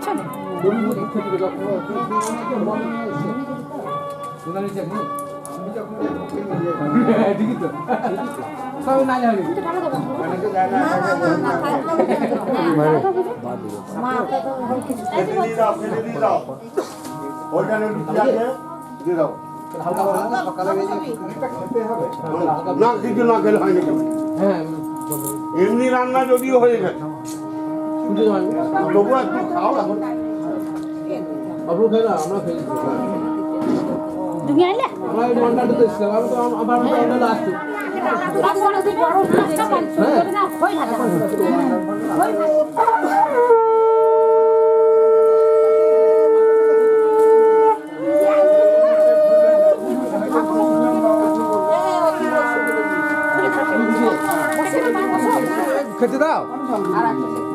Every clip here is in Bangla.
পেছনে এমনি রান্না যদিও হয়ে গেছে তবু একটু খাও এখন তুমি আইলে খেতে দাও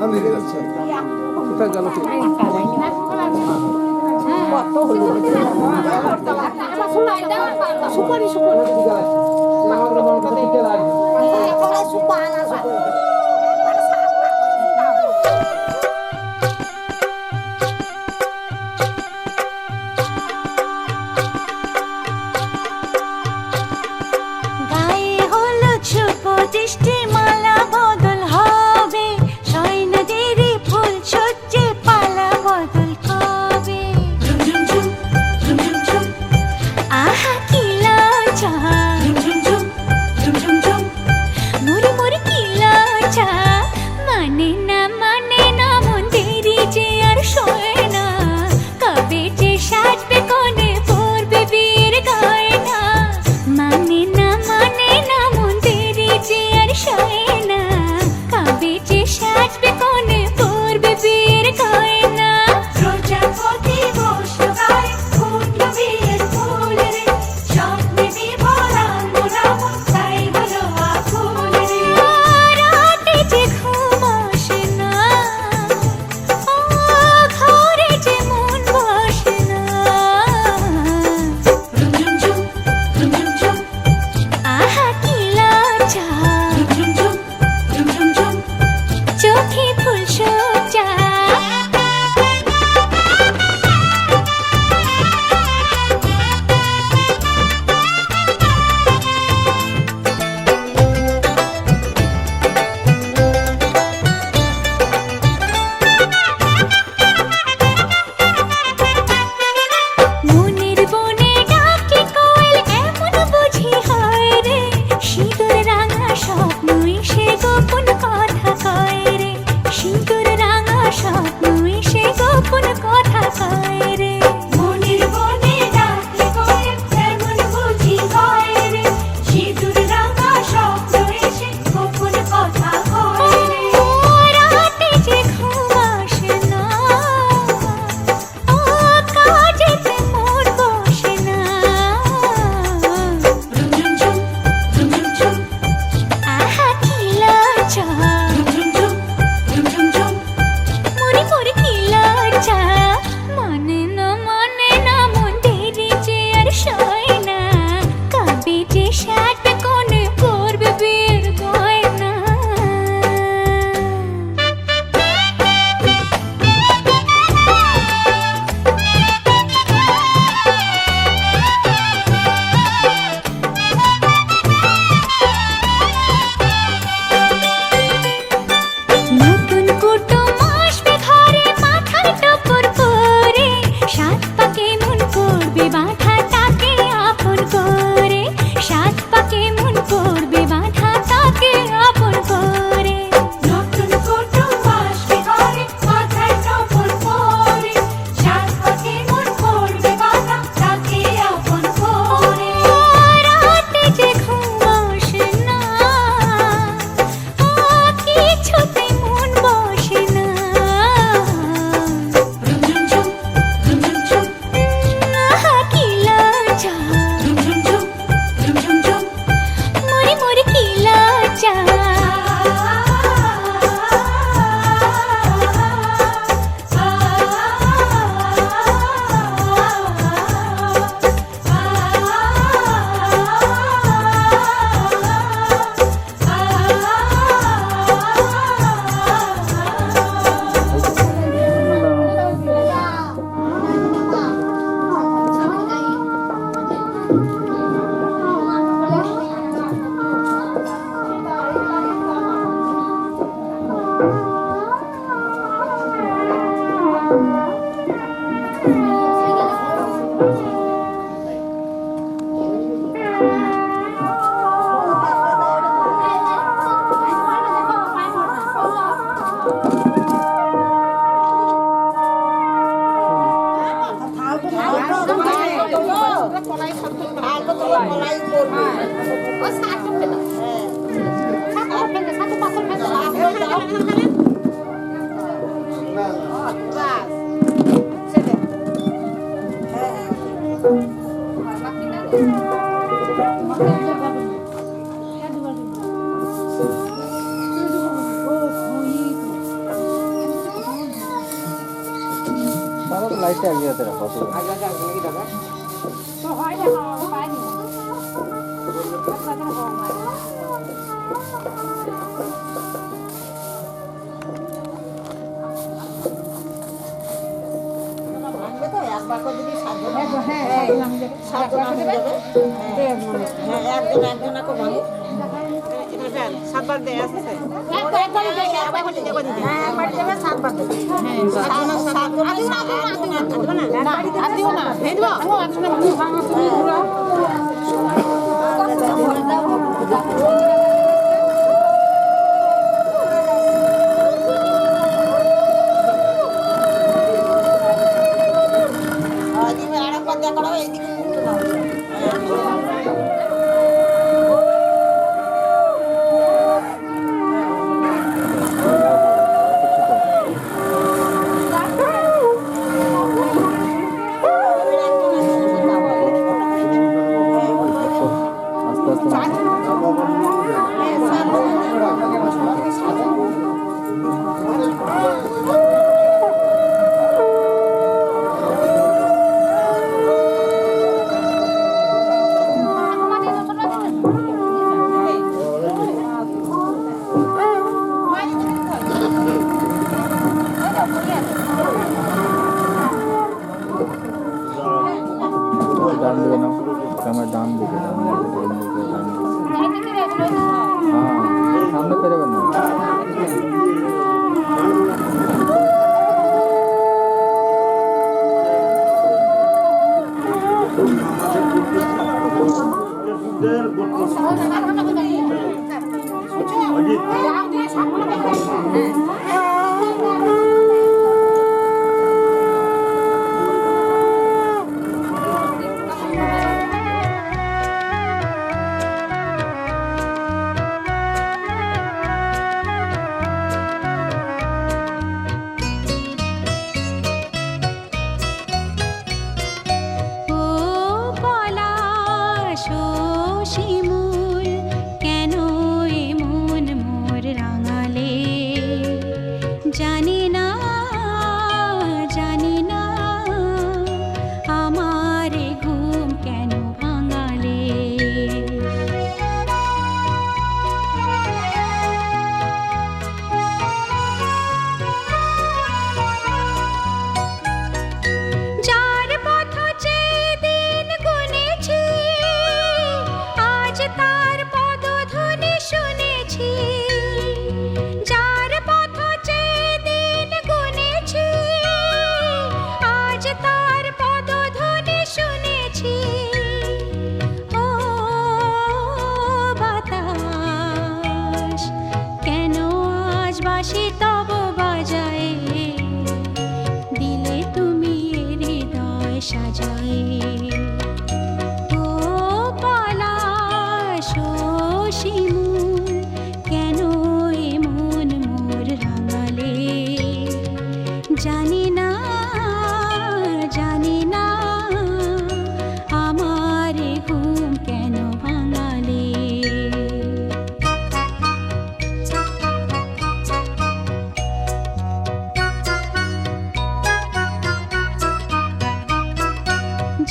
আমি দিয়ে যাচ্ছি কোথায় গেল সুপারি সুপারি Rum rum rum লাইটটা আগে হাতে রাখো তো হয় না পাইনি সাতবার দেয় আছে ডান দিকে নাও আমার ডান দিকে হ্যাঁ সামনে পেরোবেন না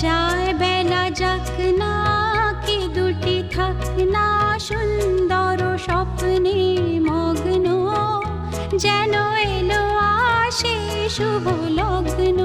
যায় বেলা যাক না কি দুটি থাক না সুন্দর স্বপ্নে মগ্ন যেন এলো আসে শুভ লগ্ন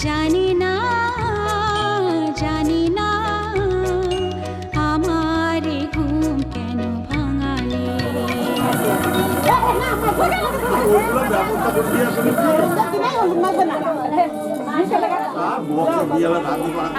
জানি না জানি না আমার ঘুম কেন ভাঙালে ওগুলো ব্যবস্থা করে দিয়ে আসলে আর বকে দিয়ে রাখতে পারে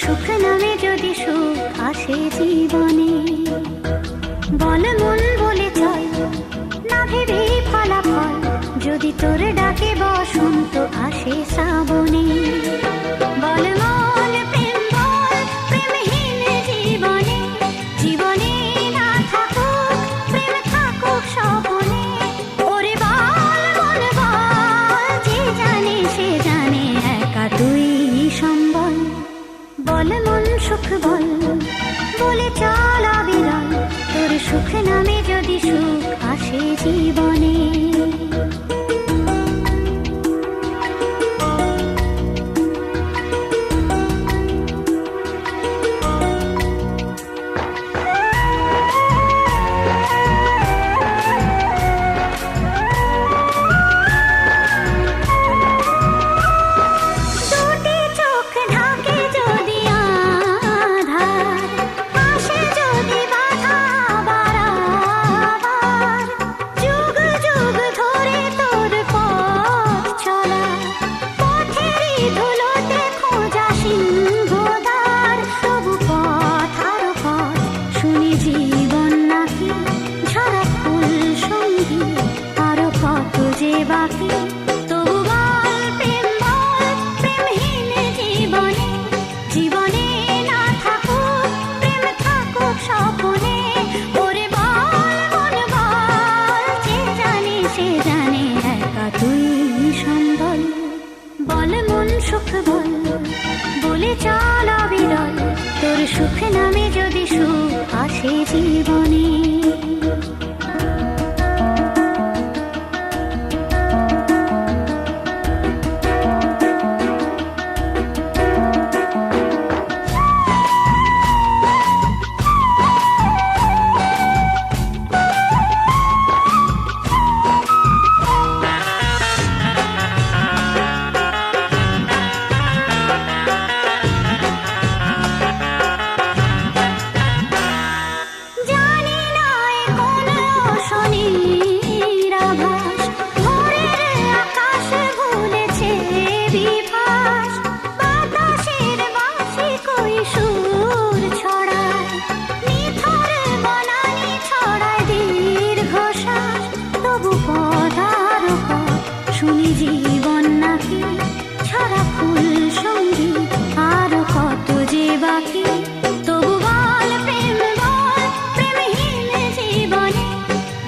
সুখ নামে যদি সুখ আসে জীবনে, বল মন বলে চল, না ভেবে ফলাফল, যদি তোর ডাকে বসন্ত আসে শ্রাবণে। বল মন প্রেম বল, প্রেমহীন জীবনে, জীবনে না থাকুক প্রেম, থাকুক স্বপনে। ওরে বল মন বল, যে জানে সে জানে একা তুই সম্বল। বল মন সুখ বল, বলে চল অবিরল, তোর সুখ নামে যদি সুখ আসে জীবনে। দুটি চোখ ঢাকে যদি আধার, আসে সুখ নামে যদি সুখ আসে জীবনে। শুনি জীবন নাকি ছড়া ফুল সঙ্গী আর কত যে বাকি। তবু বল প্রেম বল প্রেমহীন জীবনে,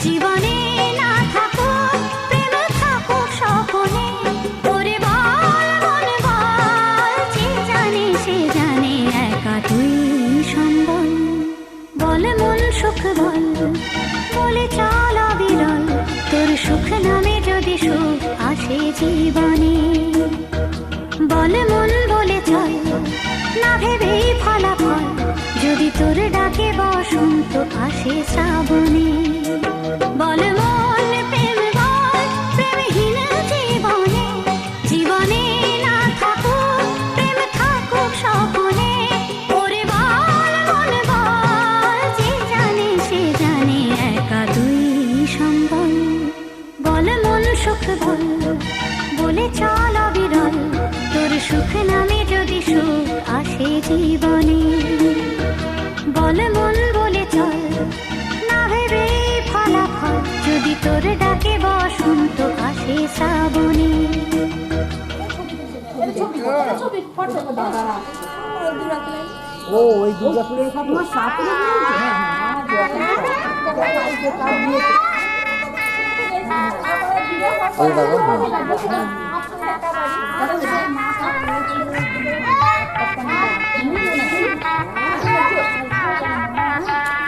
জীবনে না থাকুক প্রেম থাকুক স্বপনে। ওরে বল মন বল, যে জানে সে জানে একা তুই সম্বল। বল মন সুখ বল বলে চল অবিরল, তোর সুখ নামে যদি সুখ আসে জীবনে। বল মন বলে চল না ভেবেই ফলাফল, যদি তোর ডাকে বসন্ত আসে শ্রাবণে। বল মন প্রেম বল প্রেমহীন জীবনে, জীবনে না থাকুক প্রেম থাকুক স্বপনে। ওরে বল মন বল, যে জানে সে জানে একা তুই সম্বল। বল মন সুখ বল বলে চল অবিরল, তোর সুখ নামে যদি সুখ আসে জীবনে। বল মন বলে চল না ভেবে ফলাফল, যদি তোর ডাকে বসন্ত আসে শ্রাবণে। ও ওই দুর্গাপুরের তোমার সাপুরে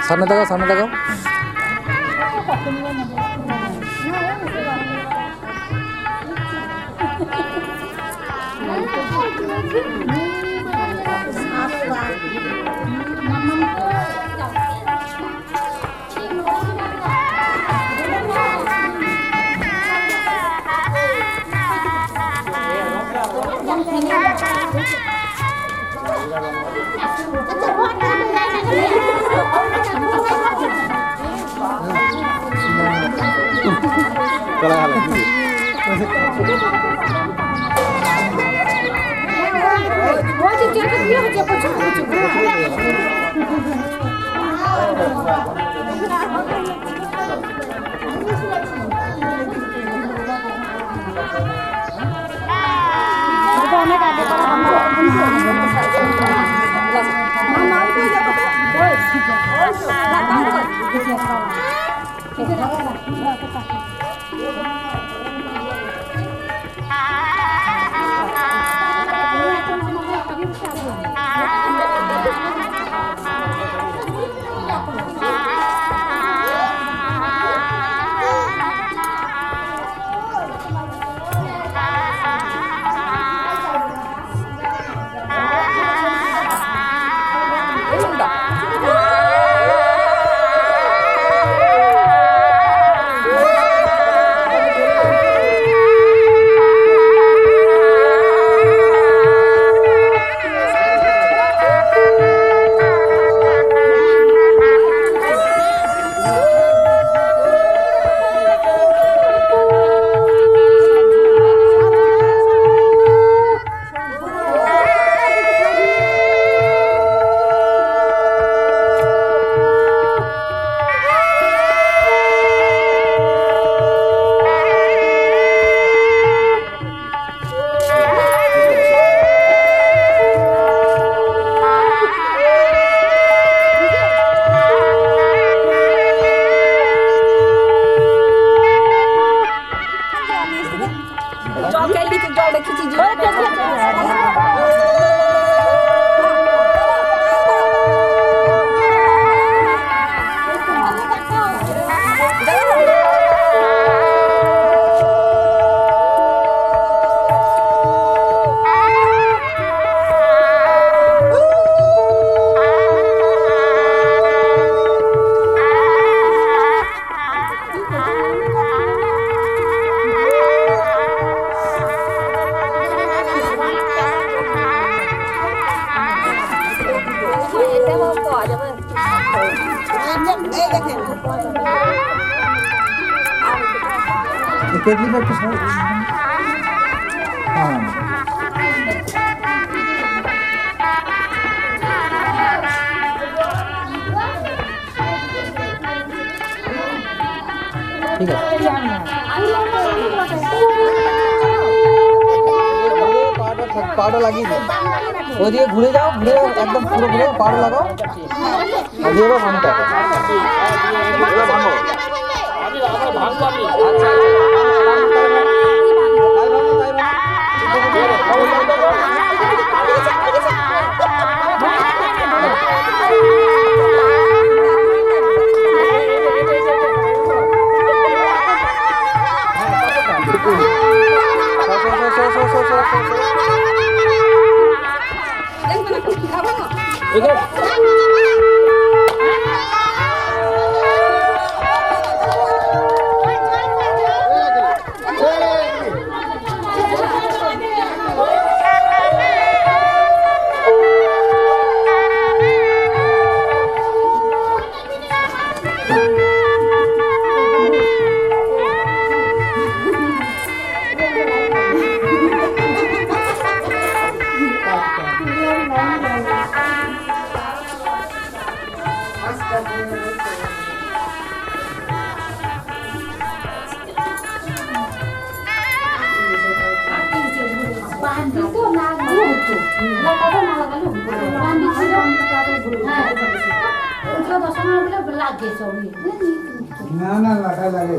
সামনে দেখাও, সামনে দেখাও। এই দেখেন কেটলিটা একটু সরাই। হ্যাঁ ঠিক আছে। পাউডার লাগিয়ে দিও, ওইদিকে ঘুরে যাও, একদম পুরো ঘুরে পাউডার লাগাও আর দিয়ে দাও পানিটা। না না লাটা লাগে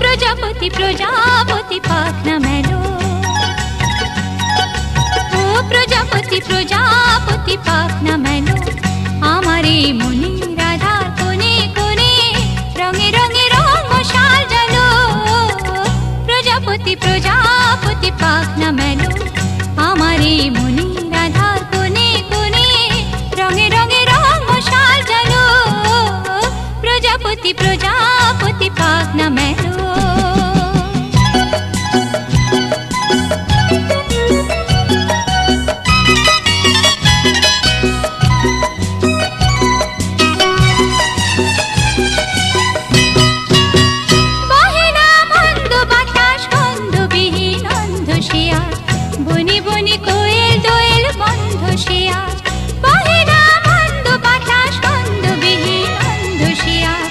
প্রজাপতি প্রজাপতি পাখনা মেলো, ও প্রজাপতি প্রজাপতি পাখনা মেলো, আমারে মনে রাধার কোনে কোনে রঙে রঙে রঙ মশাল জ্বালো। প্রজাপতি প্রজাপতি পাখনা মেলো, আমারে মনে রাধার কোনে কোনে রঙে রঙে রঙ মশাল জ্বালো। প্রজাপতি প্রজাপতি পাখনা মেলো। বনি বনি কোয়েল দোয়েল বন্ধ শিয়ার, বাহিরা মন্দ বাতাস গন্ধ বিহীন অন্ধ শিয়ার।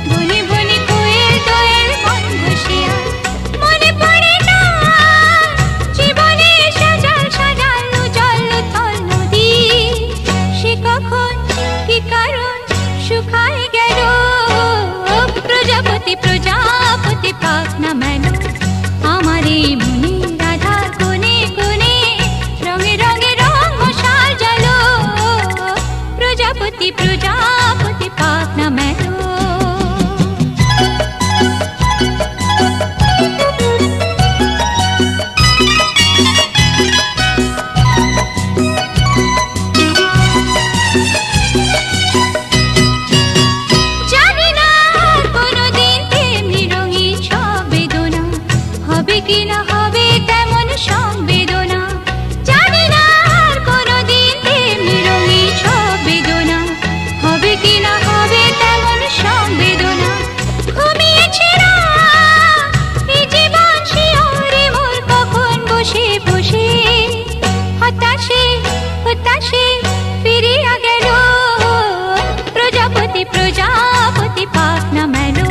বনি বনি কোয়েল দোয়েল বন্ধ শিয়ার, মনে পড়ে না জীবনে সাজাল সাজাল জল থল নদী। সে কখন কি কারণ শুকায় গেল। প্রজাপতি প্রজাপতি পাখনা মেলো, আমারে মনে রাধার কোনে কোনে রঙে রঙে রঙ মশাল জ্বালো। প্রজাপতি প্রজাপতি পাখনা মেলো। জানি না কোনদিন তেমনি রঙিন সব বেদনা হবে কিনা, হবে তেমন সংবেদনা। জানি না আর কোনদিন তেমনি রঙিন সব বেদনা হবে কিনা, হবে তেমন সংবেদনা। ঘুমিয়েছে না এই জীবন শিয়রে মোর কখন বসে বসে হতাশে হতাশে ফিরিয়া গেল। প্রজাপতি প্রজাপতি পাখনা মেলো,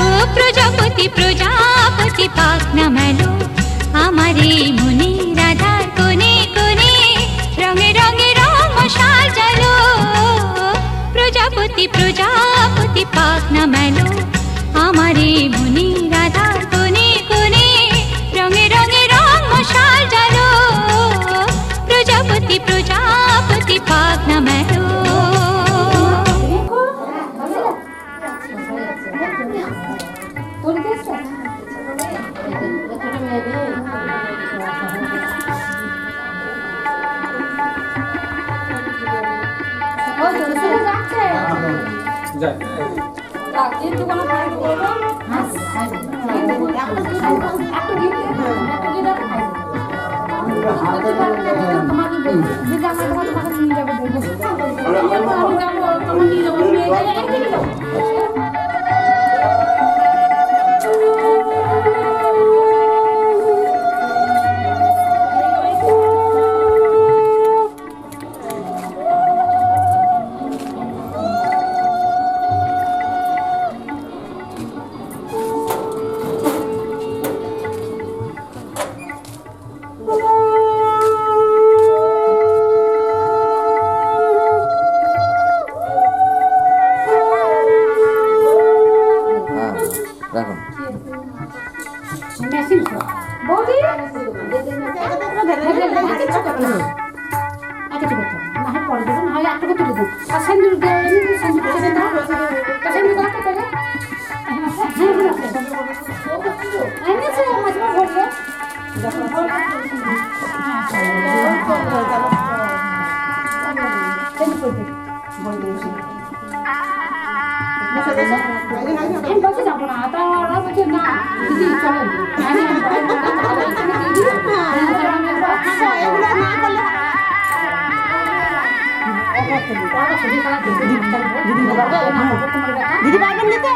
ও প্রজাপতি প্রজাপতি পাখনা মেলো, আমারে মনে রাধার কোনে কোনে রঙে রঙে রঙ মশাল জ্বালো। প্রজাপতি প্রজাপতি পাখনা মেলো, আমারে মনে রাধার কোনে কোনে রঙে রঙে রঙ মশাল জ্বালো। প্রজাপতি প্রজাপতি পাখনা মেলো। যাই রাখুন। দিদি পারবেন নিতে?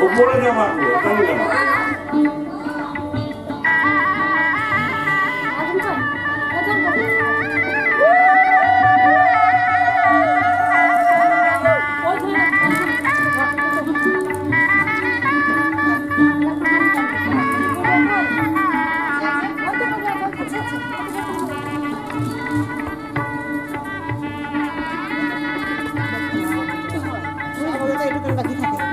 উপরে জামা এখানে জামা বাকি থাকে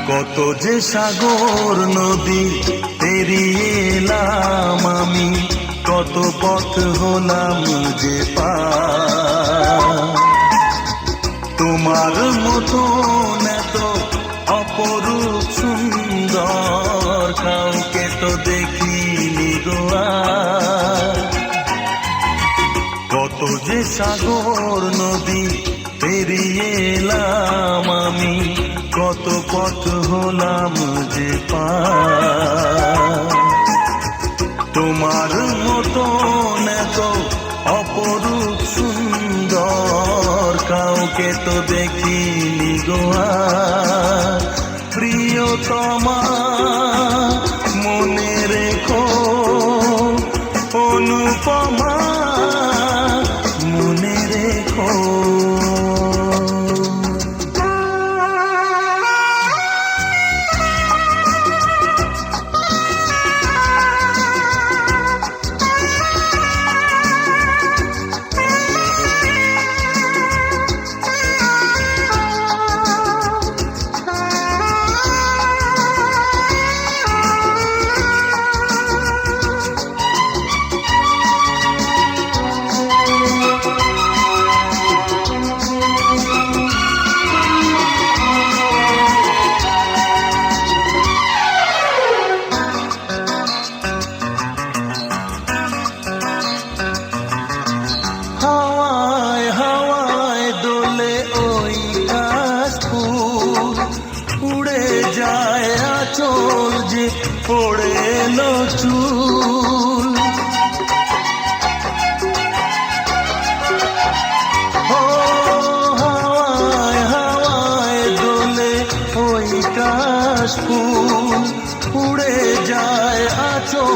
কত যে সাগর নদী পেরিয়ে এলাম আমি, কত পথ হলাম যে পার। তোমার মতন এত অপরূপ সুন্দর কাউকে তো দেখিনি গো আর। কত যে সাগর নদী পেরিয়ে এলাম আমি, কত পথ হলাম যে পার। তোমার মতন এত অপরূপ সুন্দর কাউকে তো দেখিনি গো আর। প্রিয়তমা মনে রেখো, ও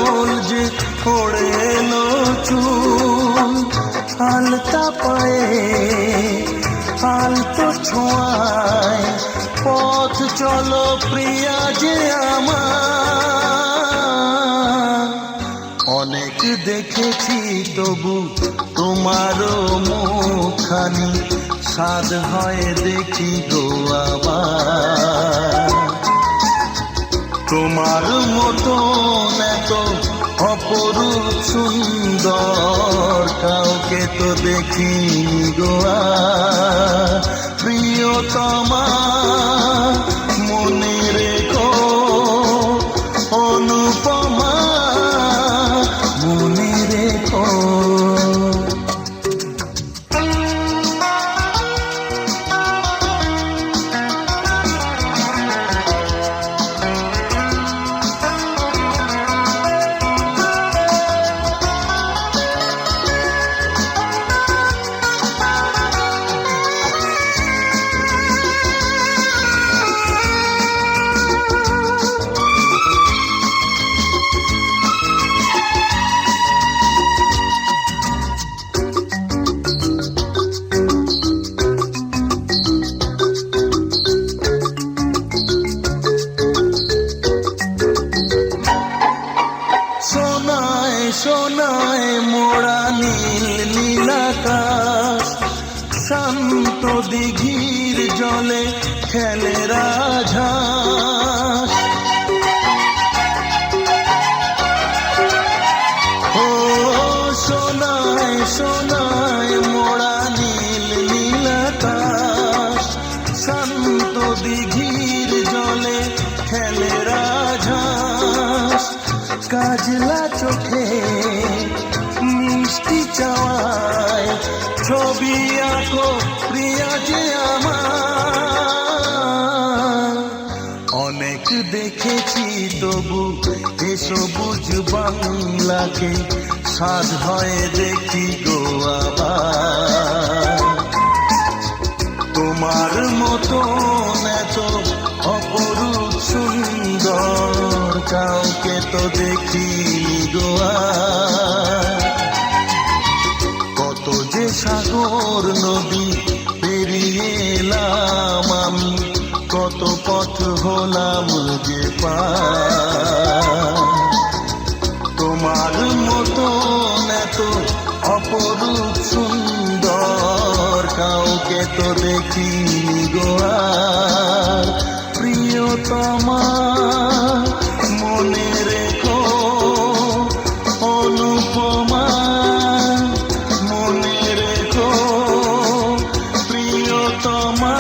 দোল যে ওড়ে এলো চুল, আলতা পায়ে আলতো ছোঁয়ায় পথ চলো প্রিয়া যে আমার। অনেক দেখেছি তবু তোমারও মুখখানি, সাধ হয় দেখি গো আমার। তোমার মতন এত অপরূপ সুন্দর কাউকে তো দেখিনি গো আর। প্রিয়তমা মনে রেখো, অনুপমা মনে রেখো। সোনায় মোড়া নীল নীলাকাশ, শান্ত দিঘির জলে খেলে রাজহাঁস। ও সোনায় সোনায় মোড়া নীল নীলাকাশ, শান্ত দিঘির জলে খেলে রাজহাঁস। কাজলা চোখে মিষ্টি চাওয়ায় ছবি আঁকো প্রিয়া যে আমার। অনেক দেখেছি তবু এ সবুজ বাংলাকে, সাধ হয় দেখি গো আবার। তোমার মতন এত অপরূপ সুন্দর কাউকে তো দেখিনি গো আর। কত যে সাগর নদী পেরিয়ে এলাম আমি, কত পথ হলাম যে পার। তোমার মতন এত অপরূপ সুন্দর কাউকে তো দেখিনি গো আর। প্রিয়তমা মনে রেখো, অনুপমা মনে রেখো। প্রিয়তমা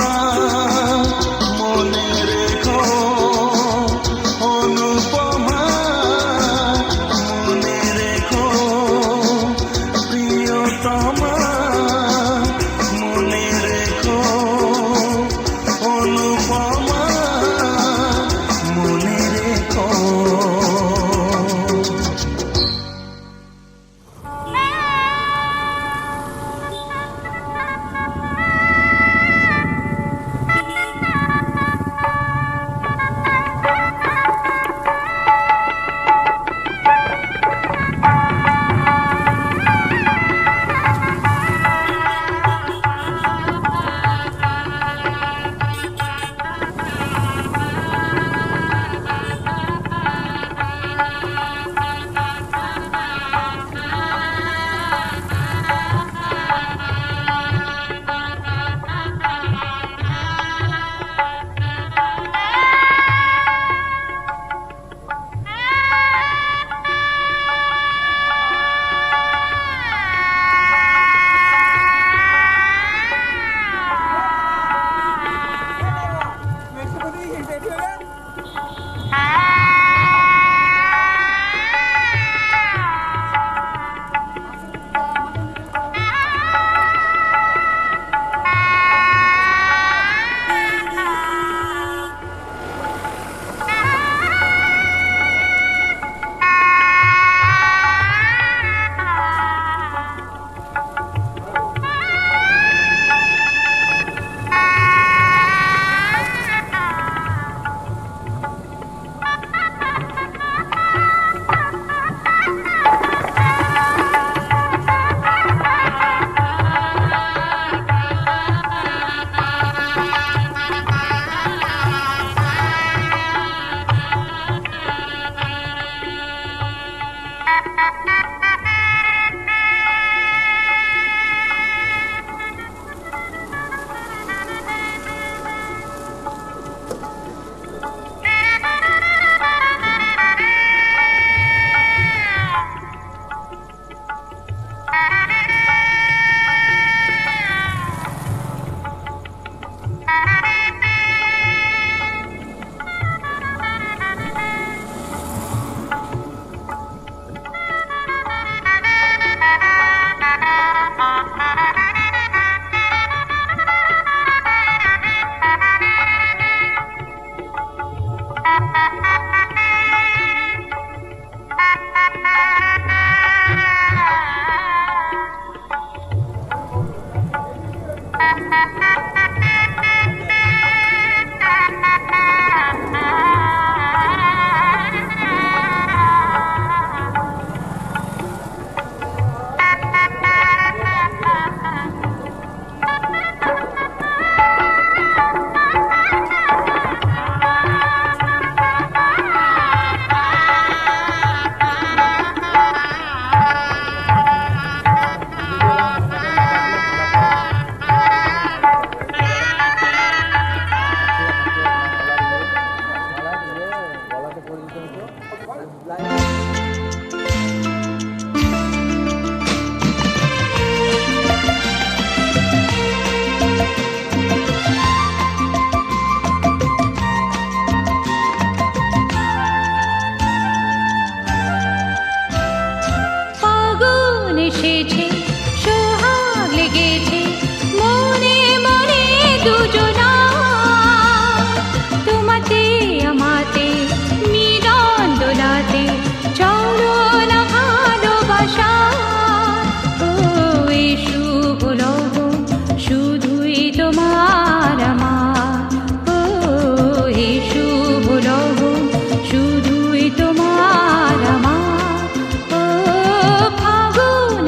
মনে রেখো, অনুপমা মনে রেখো। প্রিয়তমা মনে রেখো, অনুপমা মনে রেখো।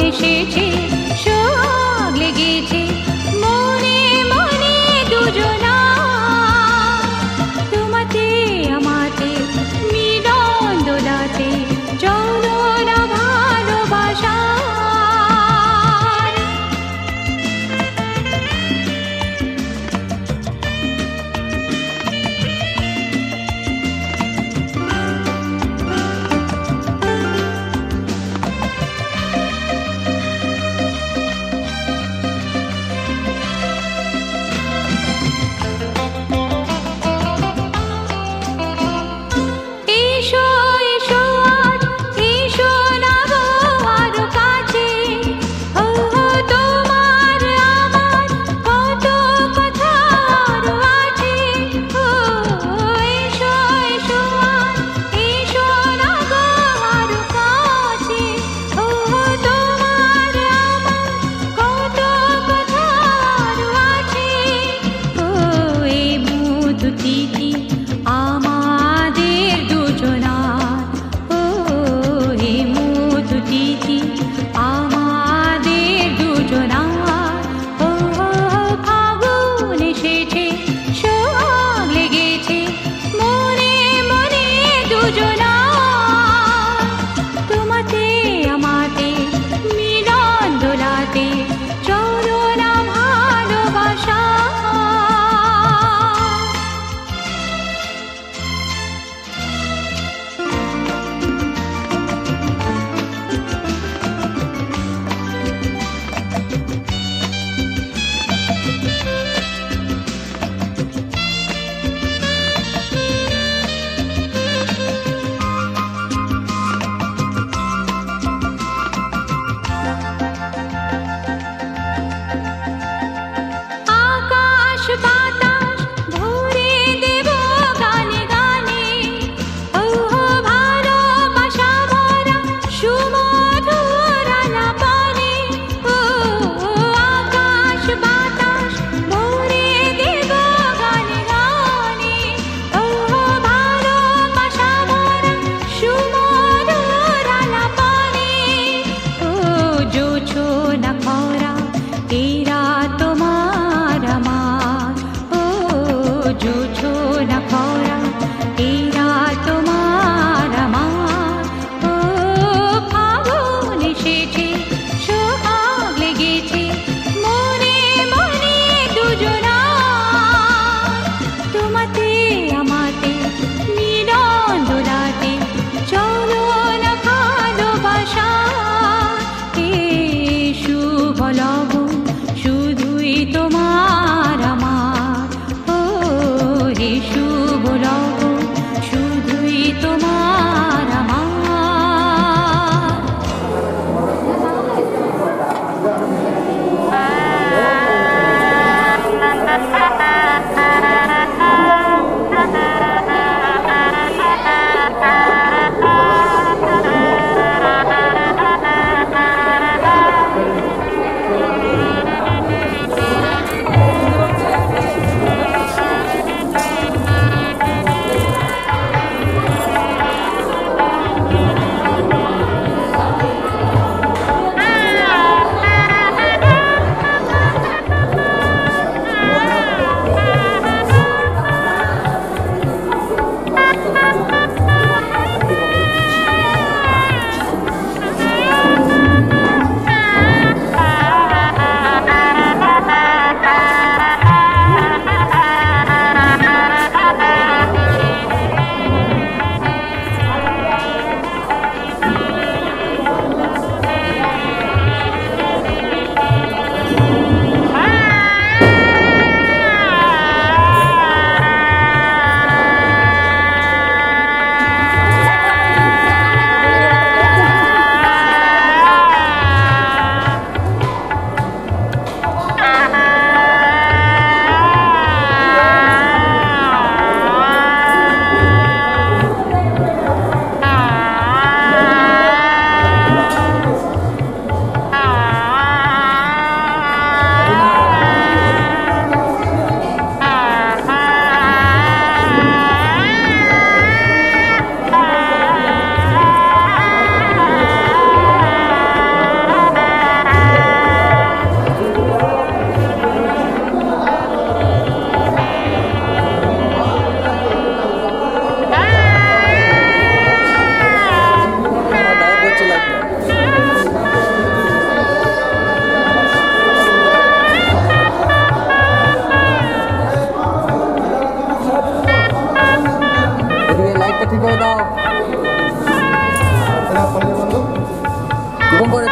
এসেছে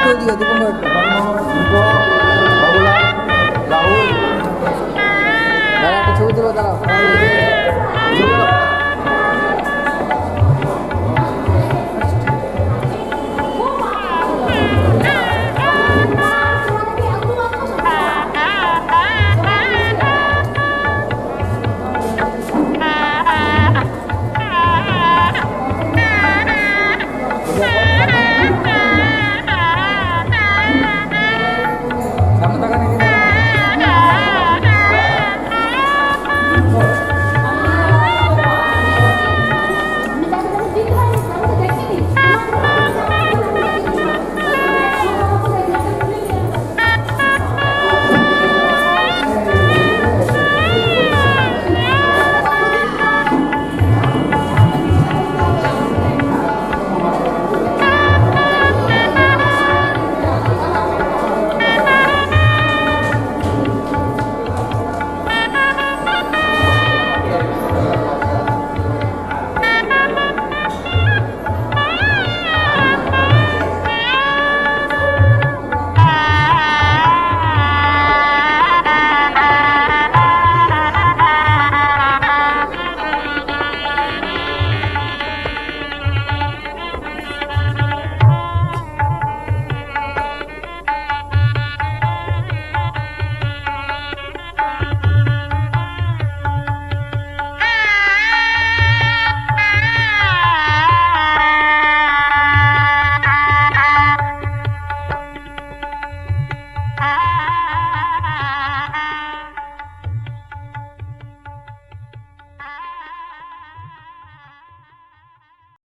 ওদিকে দীপঙ্কর একটু